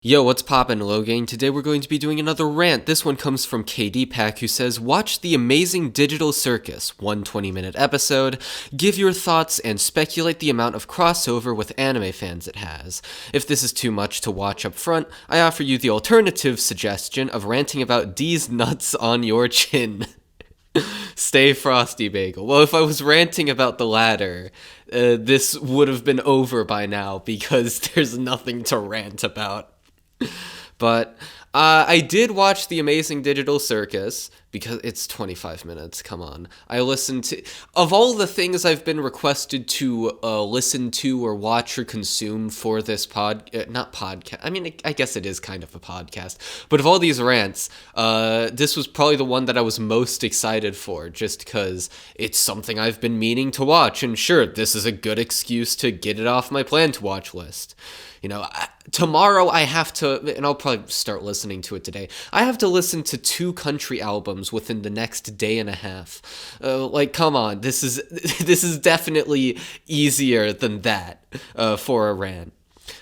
Yo, what's poppin', Logang? Today we're going to be doing another rant. This one comes from KD Pack, who says, watch the amazing digital circus, one 20-minute episode, give your thoughts, and speculate the amount of crossover with anime fans it has. If this is too much to watch up front, I offer you the alternative suggestion of ranting about D's nuts on your chin. Stay frosty, Bagel. Well, if I was ranting about the latter, this would have been over by now because there's nothing to rant about. But I did watch The Amazing Digital Circus because it's 25 minutes. Come on. I listened to, of all the things I've been requested to listen to or watch or consume for this not podcast. I mean, I guess it is kind of a podcast. But of all these rants, this was probably the one that I was most excited for, just because it's something I've been meaning to watch. And sure, this is a good excuse to get it off my plan to watch list. You know, tomorrow I have to, and I'll probably start listening to it today. I have to listen to 2 country albums within the next day and a half. Like, come on, this is definitely easier than that for a rant.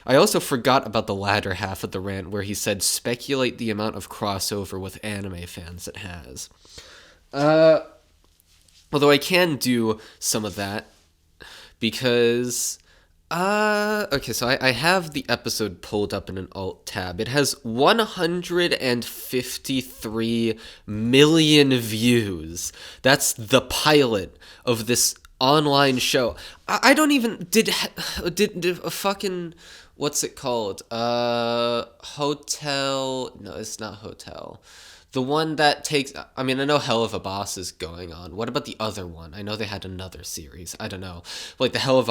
I also forgot about the latter half of the rant where he said speculate the amount of crossover with anime fans it has. Although I can do some of that because okay, so I have the episode pulled up in an alt tab. It has 153 million views. That's the pilot of this online show. I don't even, did a fucking, what's it called? Hotel, no, it's not Hotel. The one that takes, I mean, I know Hell of a Boss is going on. What about the other one? I know they had another series. I don't know. Like the Hell of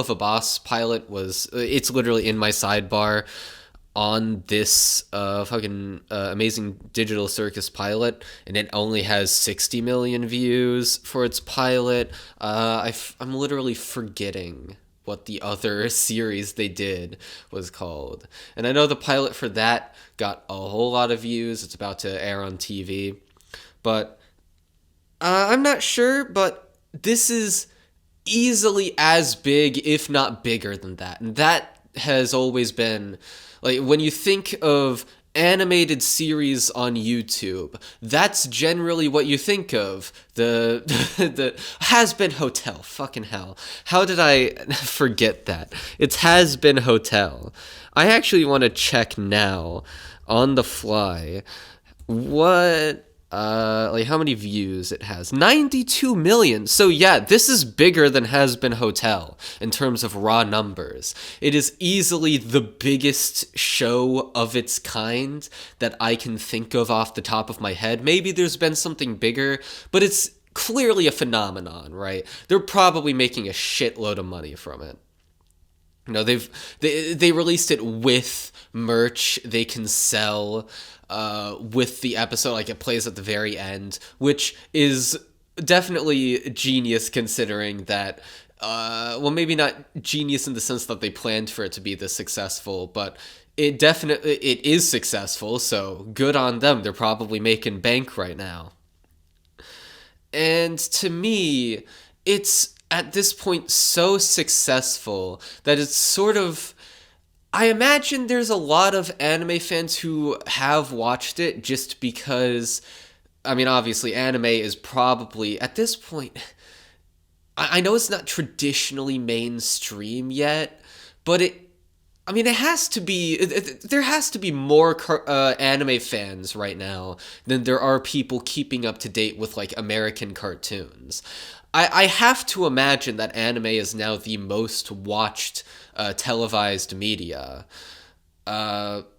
a Boss pilot was, it's literally in my sidebar on this amazing digital circus pilot, and it only has 60 million views for its pilot. I'm literally forgetting what the other series they did was called. And I know the pilot for that got a whole lot of views. It's about to air on TV. But I'm not sure, but this is easily as big, if not bigger than that. And that has always been, like, when you think of animated series on YouTube, that's generally what you think of. The Has Been Hotel. Fucking hell. How did I forget that? It's Has Been Hotel. I actually want to check now on the fly what like how many views it has. 92 million. So yeah, this is bigger than Has Been Hotel in terms of raw numbers. It is easily the biggest show of its kind that I can think of off the top of my head. Maybe there's been something bigger, but it's clearly a phenomenon, right? They're probably making a shitload of money from it. You know, they released it with merch they can sell with the episode, like it plays at the very end, which is definitely genius considering that, well, maybe not genius in the sense that they planned for it to be this successful, but it is successful, so good on them. They're probably making bank right now. And to me, it's at this point so successful that it's sort of, I imagine there's a lot of anime fans who have watched it just because, I mean, obviously anime is probably, at this point, I know it's not traditionally mainstream yet, but I mean, it has to be, there has to be more anime fans right now than there are people keeping up to date with, like, American cartoons. I have to imagine that anime is now the most watched televised media,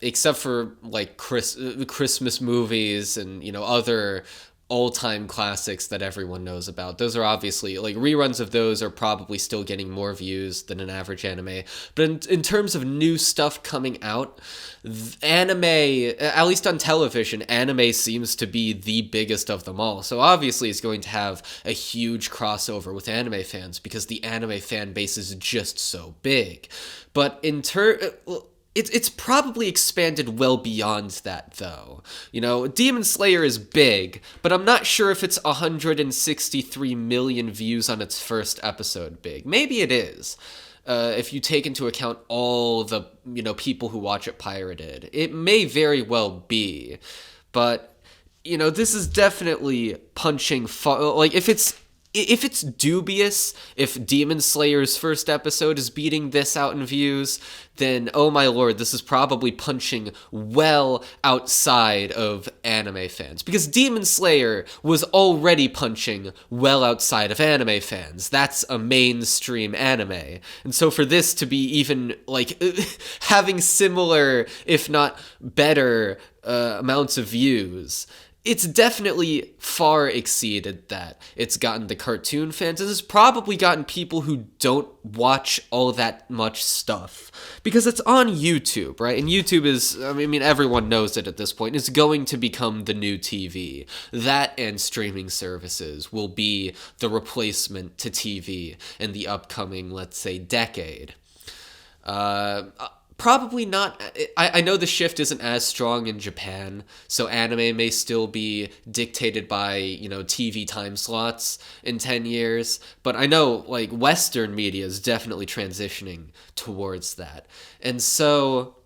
except for, like, Christmas movies and, you know, other all-time classics that everyone knows about. Those are obviously, like, reruns of those are probably still getting more views than an average anime. But in terms of new stuff coming out, anime, at least on television, anime seems to be the biggest of them all. So obviously it's going to have a huge crossover with anime fans because the anime fan base is just so big. But it's probably expanded well beyond that, though. You know, Demon Slayer is big, but I'm not sure if it's 163 million views on its first episode big. Maybe it is. if you take into account all the people who watch it pirated. It may very well be, but this is definitely punching like if it's dubious if Demon Slayer's first episode is beating this out in views, then oh my lord, this is probably punching well outside of anime fans. Because Demon Slayer was already punching well outside of anime fans. That's a mainstream anime. And so for this to be even, like, having similar, if not better, amounts of views, it's definitely far exceeded that. It's gotten the cartoon fans, and it's probably gotten people who don't watch all that much stuff. Because it's on YouTube, right? And YouTube is, I mean, everyone knows it at this point, is going to become the new TV. That and streaming services will be the replacement to TV in the upcoming, let's say, decade. Probably not. I know the shift isn't as strong in Japan, so anime may still be dictated by, TV time slots in 10 years, but I know, like, Western media is definitely transitioning towards that. And so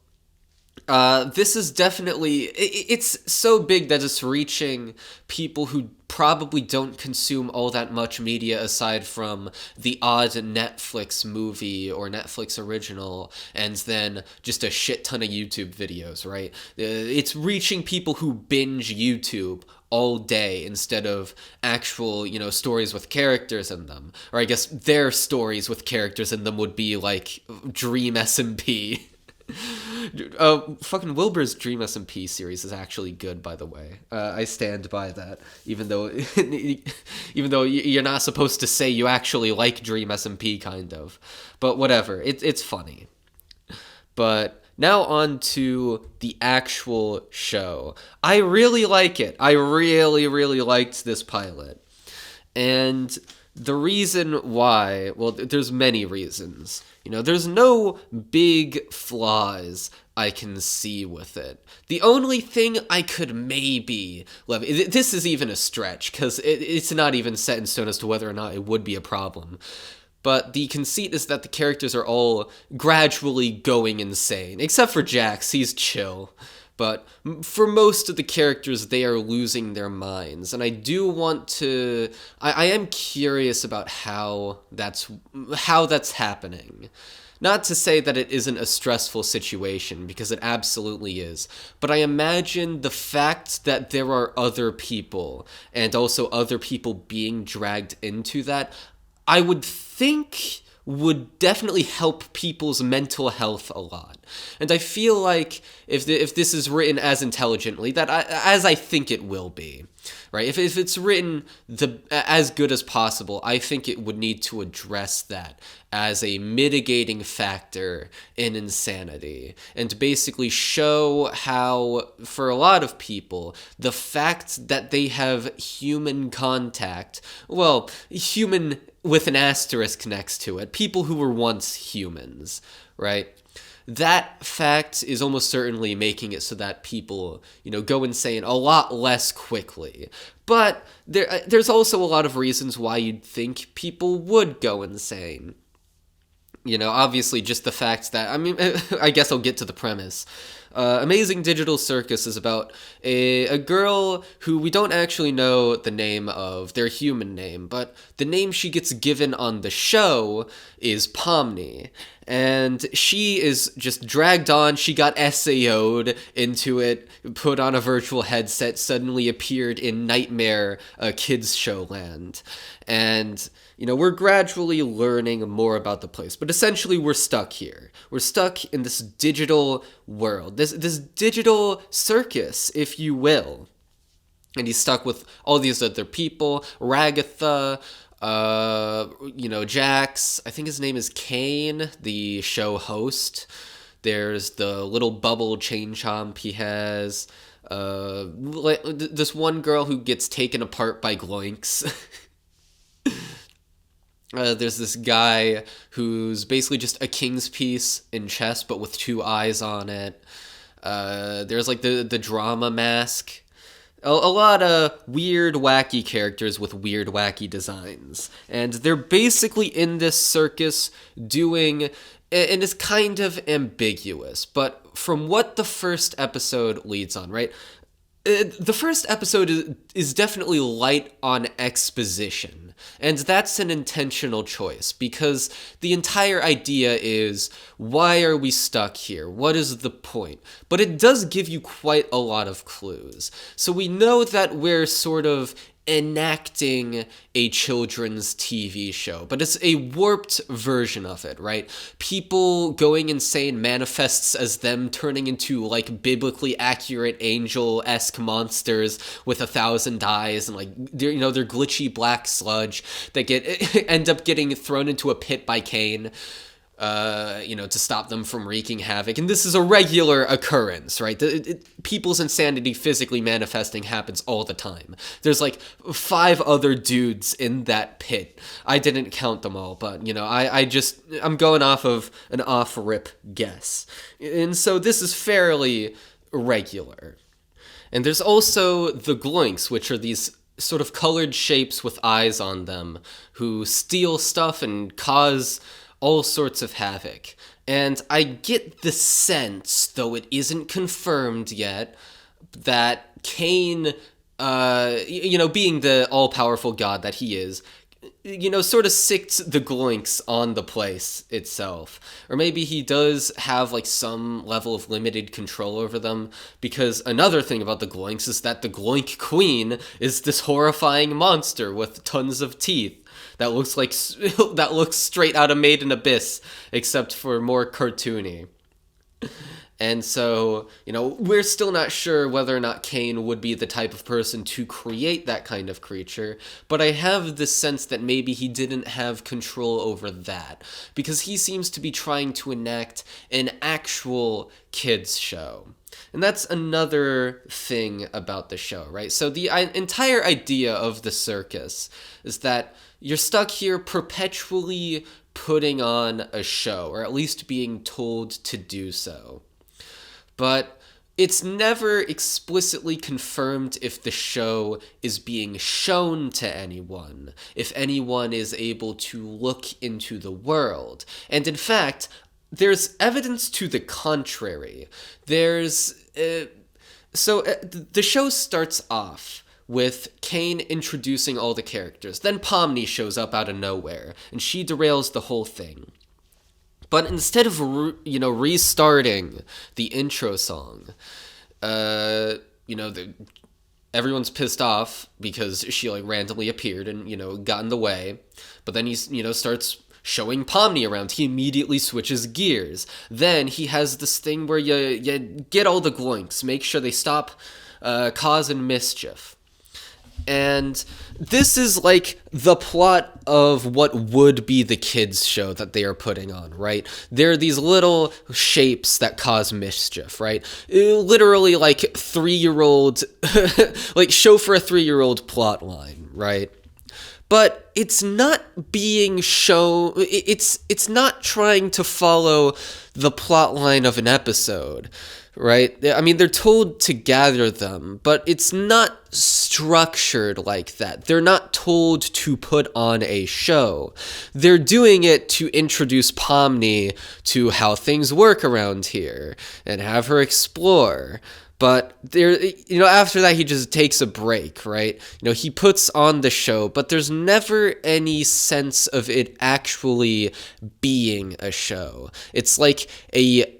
this is definitely, it's so big that it's reaching people who probably don't consume all that much media aside from the odd Netflix movie or Netflix original, and then just a shit ton of YouTube videos, right? It's reaching people who binge YouTube all day instead of actual, stories with characters in them. Or I guess their stories with characters in them would be like Dream SMP. Fucking Wilbur's Dream SMP series is actually good, by the way. I stand by that, even though you're not supposed to say you actually like Dream SMP, kind of. But whatever, it's funny. But now on to the actual show. I really like it. I really, really liked this pilot. And the reason why, well, there's many reasons. There's no big flaws I can see with it. The only thing I could maybe this is even a stretch, because it's not even set in stone as to whether or not it would be a problem. But the conceit is that the characters are all gradually going insane. Except for Jax, he's chill. But for most of the characters, they are losing their minds. And I do want to... I am curious about how that's happening. Not to say that it isn't a stressful situation, because it absolutely is. But I imagine the fact that there are other people, and also other people being dragged into that, I would think would definitely help people's mental health a lot. And I feel like if this is written as intelligently, as I think it will be, right? If it's written as good as possible, I think it would need to address that as a mitigating factor in insanity, and basically show how, for a lot of people, the fact that they have human contact, well, human with an asterisk next to it, people who were once humans, right? That fact is almost certainly making it so that people, go insane a lot less quickly. But there's also a lot of reasons why you'd think people would go insane. Obviously just the fact that, I guess I'll get to the premise. Amazing Digital Circus is about a girl who we don't actually know the name of, their human name, but the name she gets given on the show is Pomni. And she is just dragged on. She got SAO'd into it, put on a virtual headset, suddenly appeared in Nightmare Kids Show Land. And, we're gradually learning more about the place. But essentially, we're stuck here. We're stuck in this digital world, this digital circus, if you will. And he's stuck with all these other people, Ragatha, Jax, I think his name is Kane, the show host. There's the little bubble chain chomp he has. This one girl who gets taken apart by Gloinks. There's this guy who's basically just a king's piece in chess, but with two eyes on it. There's like the drama mask. A lot of weird, wacky characters with weird, wacky designs. And they're basically in this circus doing, and it's kind of ambiguous, but from what the first episode leads on, right? The first episode is definitely light on exposition, and that's an intentional choice because the entire idea is, why are we stuck here? What is the point? But it does give you quite a lot of clues. So we know that we're sort of enacting a children's TV show, but it's a warped version of it, right? People going insane manifests as them turning into like biblically accurate angel-esque monsters with 1,000 eyes and like they're glitchy black sludge that end up getting thrown into a pit by Cain. To stop them from wreaking havoc. And this is a regular occurrence, right? People's insanity physically manifesting happens all the time. There's like 5 other dudes in that pit. I didn't count them all, but, I'm going off of an off-rip guess. And so this is fairly regular. And there's also the gloinks, which are these sort of colored shapes with eyes on them who steal stuff and cause all sorts of havoc. And I get the sense, though it isn't confirmed yet, that Cain, being the all-powerful god that he is, sort of sicked the gloinks on the place itself. Or maybe he does have, like, some level of limited control over them, because another thing about the gloinks is that the gloink queen is this horrifying monster with tons of teeth that looks straight out of Made in Abyss, except for more cartoony. And so, we're still not sure whether or not Cain would be the type of person to create that kind of creature, but I have the sense that maybe he didn't have control over that, because he seems to be trying to enact an actual kids show. And that's another thing about the show, right? So the entire idea of the circus is that you're stuck here perpetually putting on a show, or at least being told to do so. But it's never explicitly confirmed if the show is being shown to anyone, if anyone is able to look into the world. And in fact, there's evidence to the contrary. The show starts off with Cain introducing all the characters. Then Pomni shows up out of nowhere, and she derails the whole thing. But instead of, restarting the intro song, everyone's pissed off because she, randomly appeared and, got in the way. But then he, starts showing Pomni around. He immediately switches gears. Then he has this thing where you get all the gloinks, make sure they stop causing mischief. And this is like the plot of what would be the kids show that they are putting on, right? There are these little shapes that cause mischief, right? Literally like 3-year-old, like show for a 3-year-old plot line, right? But it's not being shown, it's not trying to follow the plot line of an episode, right? I mean, they're told to gather them, but it's not structured like that. They're not told to put on a show. They're doing it to introduce Pomni to how things work around here and have her explore. But after that, he just takes a break, right? He puts on the show, but there's never any sense of it actually being a show. It's like a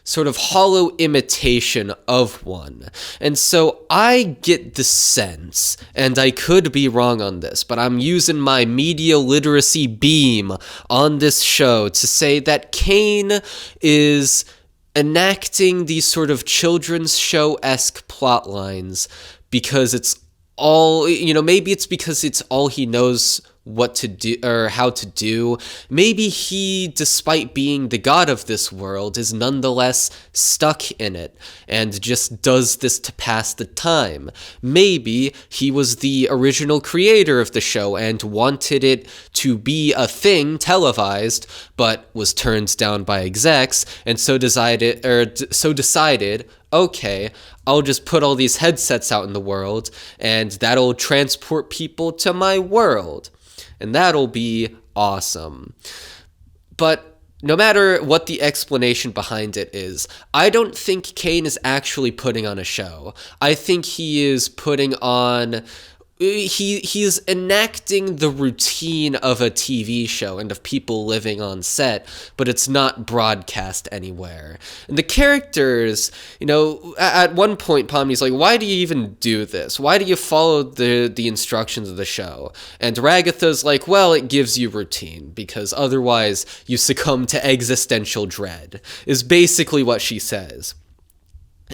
sort of hollow imitation of one. And so I get the sense, and I could be wrong on this, but I'm using my media literacy beam on this show to say that Cain is enacting these sort of children's show-esque plot lines because it's all, maybe it's because it's all he knows what to do or how to do. Maybe he, despite being the god of this world, is nonetheless stuck in it and just does this to pass the time. Maybe he was the original creator of the show and wanted it to be a thing televised, but was turned down by execs, and so decided, okay, I'll just put all these headsets out in the world, and that'll transport people to my world. And that'll be awesome. But no matter what the explanation behind it is, I don't think Kane is actually putting on a show. I think he is putting on... He's enacting the routine of a TV show and of people living on set, but it's not broadcast anywhere. And the characters, at one point, Pomni's like, why do you even do this? Why do you follow the instructions of the show? And Ragatha's like, well, it gives you routine, because otherwise you succumb to existential dread, is basically what she says.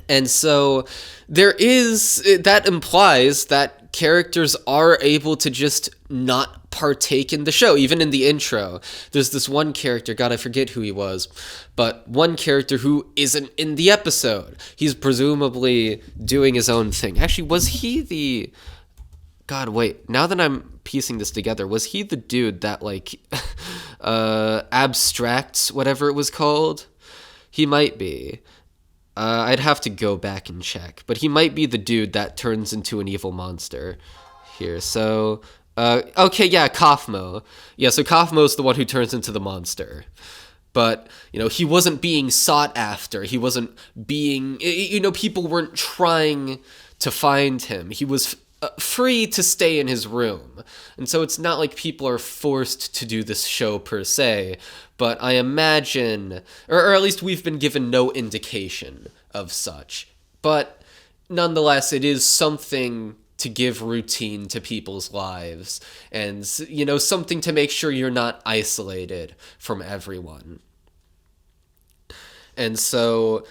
And so that implies that characters are able to just not partake in the show. Even in the intro, there's this one character, God, I forget who he was, but one character who isn't in the episode. He's presumably doing his own thing. Actually, was he the... God, wait, now that I'm piecing this together, was he the dude that, abstracts whatever it was called? He might be. I'd have to go back and check, but he might be the dude that turns into an evil monster here. So, okay, yeah, Kaufmo. Yeah, so Kaufmo's the one who turns into the monster. But, he wasn't being sought after. He wasn't being, people weren't trying to find him. He was free to stay in his room. And so it's not like people are forced to do this show per se, but I imagine, or at least we've been given no indication of such. But nonetheless, it is something to give routine to people's lives, and, something to make sure you're not isolated from everyone. And so...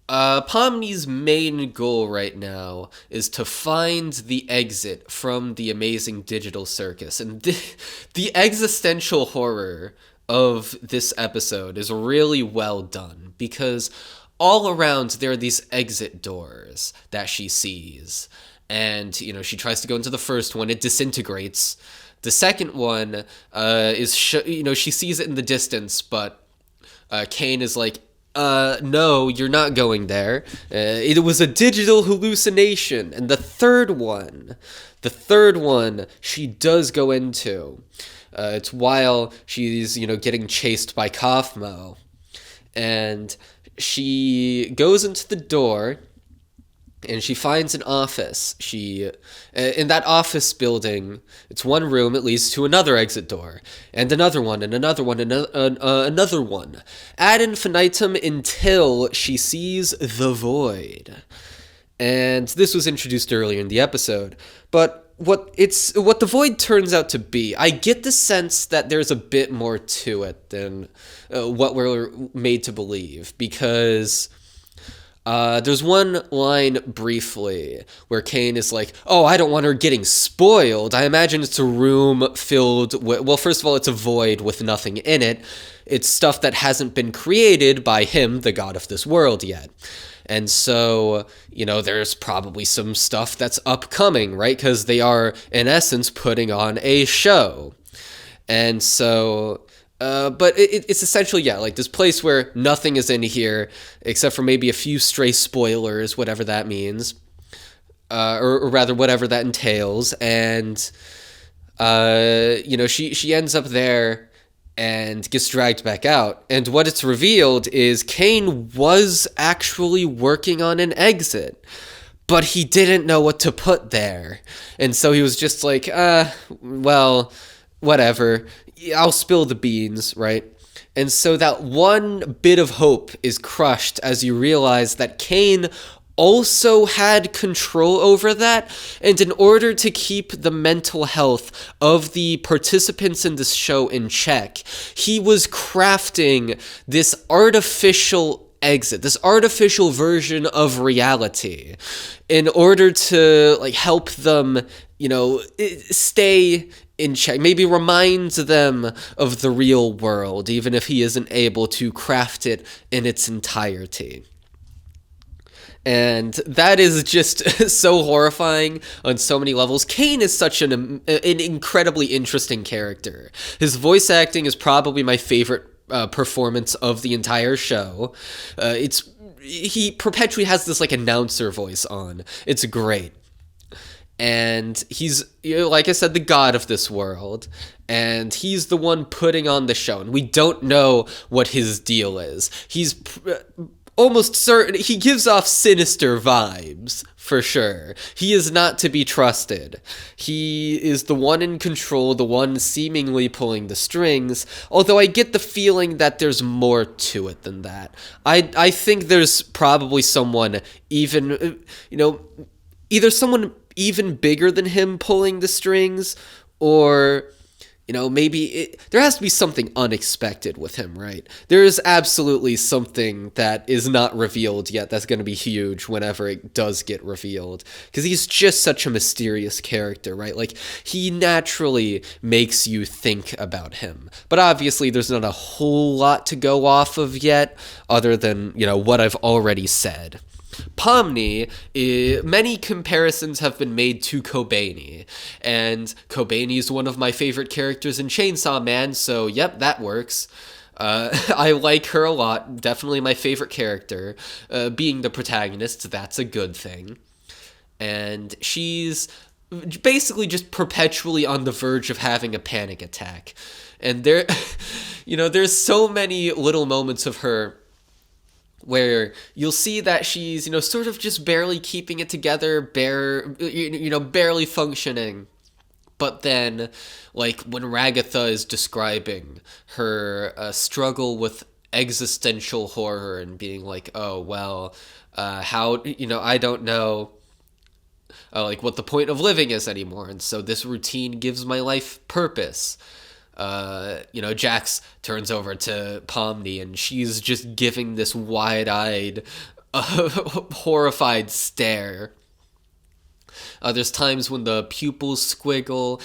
Pomni's main goal right now is to find the exit from the amazing digital circus. And the existential horror of this episode is really well done, because all around there are these exit doors that she sees. And, she tries to go into the first one, it disintegrates. The second one is, she sees it in the distance, but Kane is like, no, you're not going there. It was a digital hallucination. And the third one, she does go into. It's while she's, getting chased by Kaufmo. And she goes into the door, and she finds an office. In that office building, it's one room, it leads to another exit door, and another one, and another one, and another one. Ad infinitum until she sees the void. And this was introduced earlier in the episode, but what the void turns out to be, I get the sense that there's a bit more to it than what we're made to believe, because... there's one line briefly where Kane is like, oh, I don't want her getting spoiled. I imagine it's a room filled with, well, first of all, it's a void with nothing in it. It's stuff that hasn't been created by him, the god of this world, yet. And so, there's probably some stuff that's upcoming, right? Because they are, in essence, putting on a show. And so... but it's essentially, this place where nothing is in here, except for maybe a few stray spoilers, whatever that means, or rather, whatever that entails, and, she ends up there and gets dragged back out, and what it's revealed is Kane was actually working on an exit, but he didn't know what to put there, and so he was just like, well, whatever, I'll spill the beans, right? And so that one bit of hope is crushed as you realize that Kane also had control over that, and in order to keep the mental health of the participants in this show in check, he was crafting this artificial exit, this artificial version of reality, in order to help them, stay in check, maybe reminds them of the real world, even if he isn't able to craft it in its entirety. And that is just so horrifying on so many levels. Kane is such an incredibly interesting character. His voice acting is probably my favorite performance of the entire show. He perpetually has this like announcer voice on. It's great. And he's, like I said, the god of this world, and he's the one putting on the show, and we don't know what his deal is. He's almost certain he gives off sinister vibes, for sure. He is not to be trusted. He is the one in control, the one seemingly pulling the strings, although I get the feeling that there's more to it than that. I think there's probably someone even, either someone even bigger than him pulling the strings, or maybe there has to be something unexpected with him, right? There is absolutely something that is not revealed yet that's going to be huge whenever it does get revealed, because he's just such a mysterious character, right? Like, he naturally makes you think about him, but obviously there's not a whole lot to go off of yet, other than what I've already said. Pomni, many comparisons have been made to Kobani, and Kobani is one of my favorite characters in Chainsaw Man, so yep, that works. I like her a lot, definitely my favorite character. Being the protagonist, that's a good thing. And she's basically just perpetually on the verge of having a panic attack. And there's so many little moments of her where you'll see that she's, sort of just barely keeping it together, barely functioning. But then, like, when Ragatha is describing her struggle with existential horror and being like, oh, well, how, I don't know, like, what the point of living is anymore, and so this routine gives my life purpose. Jax turns over to Pomni, and she's just giving this wide-eyed, horrified stare. There's times when the pupils squiggle.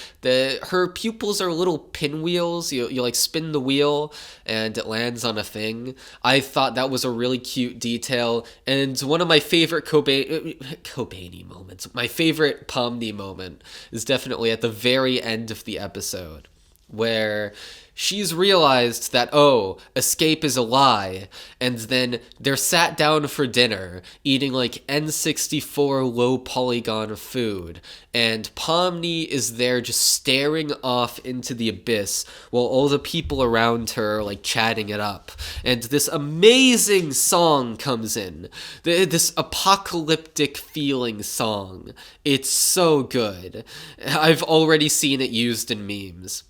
Her pupils are little pinwheels. You like spin the wheel, and it lands on a thing. I thought that was a really cute detail, and one of my favorite Kobani moments. My favorite Pomni moment is definitely at the very end of the episode, where she's realized that, oh, escape is a lie, and then they're sat down for dinner, eating like N64 low polygon food, and Pomni is there just staring off into the abyss while all the people around her are like chatting it up, and this amazing song comes in, this apocalyptic feeling song. It's so good. I've already seen it used in memes.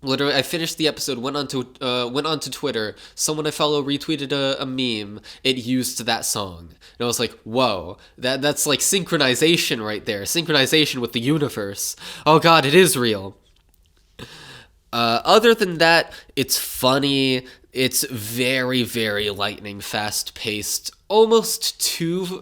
Literally, I finished the episode, went onto Twitter, someone I follow retweeted a meme, it used that song. And I was like, whoa, that's like synchronization right there. Synchronization with the universe. Oh god, it is real. Other than that, it's funny, it's very, very lightning fast-paced, almost too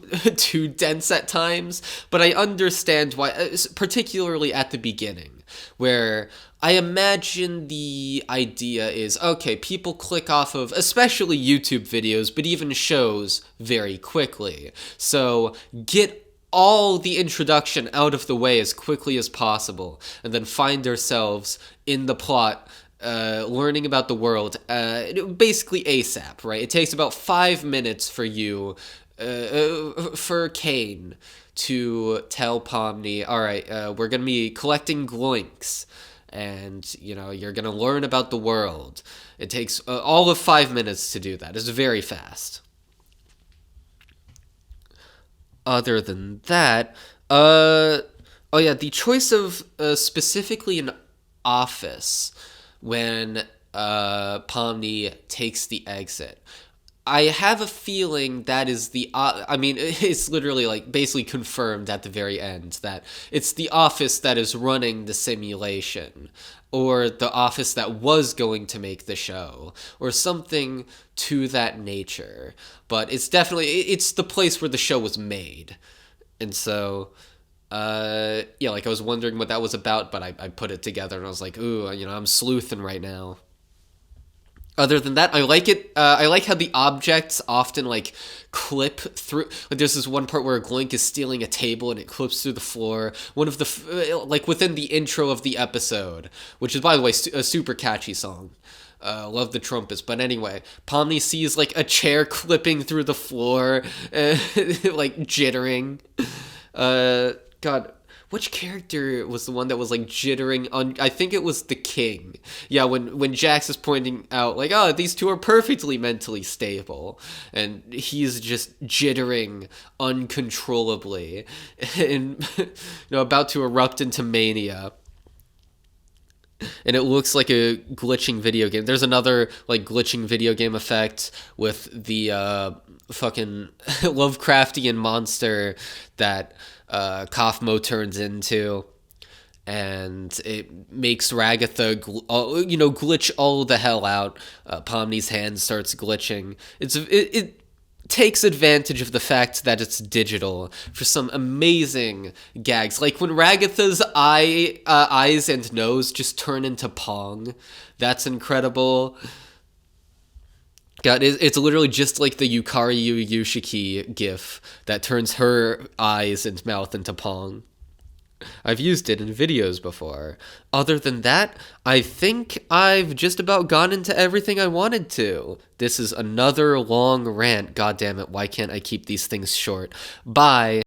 dense at times, but I understand why, particularly at the beginning, where I imagine the idea is, okay, people click off of, especially YouTube videos, but even shows very quickly. So get all the introduction out of the way as quickly as possible, and then find ourselves in the plot, learning about the world, basically ASAP, right? It takes about 5 minutes for you, for Kane to tell Pomni, all right, we're going to be collecting gloinks, and, you're going to learn about the world. It takes all of 5 minutes to do that. It's very fast. Other than that, the choice of specifically an office when Pomni takes the exit. I have a feeling that is it's literally like basically confirmed at the very end that it's the office that is running the simulation, or the office that was going to make the show, or something to that nature. But it's the place where the show was made. And so Yeah, like I was wondering what that was about, but I put it together and I was like, ooh, I'm sleuthing right now. Other than that, I like it. I like how the objects often like clip through. Like there's this one part where Gloink is stealing a table and it clips through the floor. One of the like within the intro of the episode, which is by the way a super catchy song. Love the trumpets, but anyway, Pomni sees like a chair clipping through the floor, like jittering. God, which character was the one that was like jittering on? I think it was the king. Yeah, when Jax is pointing out like, oh, these two are perfectly mentally stable, and he's just jittering uncontrollably, and about to erupt into mania. And it looks like a glitching video game. There's another like glitching video game effect with the fucking Lovecraftian monster that Kaufmo turns into, and it makes Ragatha glitch all the hell out. Pomni's hand starts glitching. It takes advantage of the fact that it's digital for some amazing gags, like when Ragatha's eyes and nose just turn into Pong. That's incredible. God, it's literally just like the Yukari Yushiki gif that turns her eyes and mouth into Pong. I've used it in videos before. Other than that, I think I've just about gone into everything I wanted to. This is another long rant. God damn it, why can't I keep these things short? Bye.